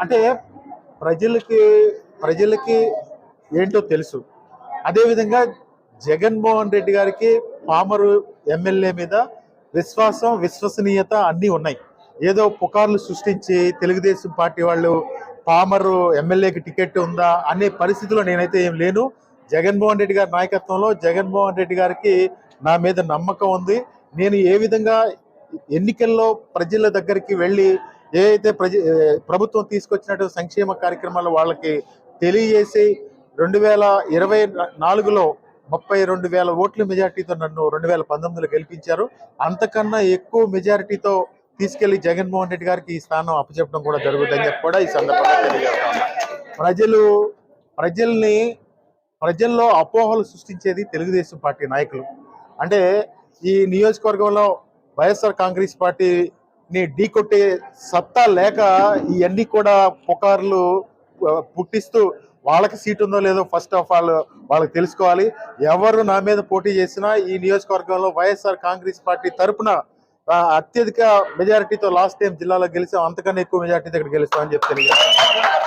అంటే ప్రజలకి ఏంటో తెలుసు. అదేవిధంగా జగన్మోహన్ రెడ్డి గారికి పామరు ఎమ్మెల్యే మీద విశ్వాసం, విశ్వసనీయత అన్నీ ఉన్నాయి. ఏదో పుకార్లు సృష్టించి తెలుగుదేశం పార్టీ వాళ్ళు పామరు ఎమ్మెల్యేకి టికెట్ ఉందా అనే పరిస్థితిలో నేనైతే ఏం లేను. జగన్మోహన్ రెడ్డి గారి నాయకత్వంలో జగన్మోహన్ రెడ్డి గారికి నా మీద నమ్మకం ఉంది. నేను ఏ విధంగా ఎన్నికల్లో ప్రజల దగ్గరికి వెళ్ళి ఏదైతే ప్రభుత్వం తీసుకొచ్చినట్టు సంక్షేమ కార్యక్రమాలు వాళ్ళకి తెలియజేసి 2024లో 32,000 ఓట్ల మెజార్టీతో నన్ను 2019లో గెలిపించారు. అంతకన్నా ఎక్కువ మెజారిటీతో తీసుకెళ్లి జగన్మోహన్ రెడ్డి గారికి ఈ స్థానం అప్పచెప్పడం కూడా జరుగుతుందని చెప్పి కూడా ఈ సందర్భంగా తెలియజేస్తాను. ప్రజల్లో అపోహలు సృష్టించేది తెలుగుదేశం పార్టీ నాయకులు. అంటే ఈ నియోజకవర్గంలో వైఎస్ఆర్ కాంగ్రెస్ పార్టీని ఢీకొట్టే సత్తా లేక ఇవన్నీ కూడా పుకార్లు పుట్టిస్తూ వాళ్ళకి సీట్ ఉందో లేదో ఫస్ట్ ఆఫ్ ఆల్ వాళ్ళకి తెలుసుకోవాలి. ఎవరు నా మీద పోటీ చేసినా ఈ నియోజకవర్గంలో వైఎస్ఆర్ కాంగ్రెస్ పార్టీ తరఫున అత్యధిక మెజారిటీతో లాస్ట్ టైం జిల్లాలో గెలిచాం, అంతకన్నా ఎక్కువ మెజారిటీతో ఇక్కడ గెలుస్తామని చెప్పి తెలియజేస్తాం.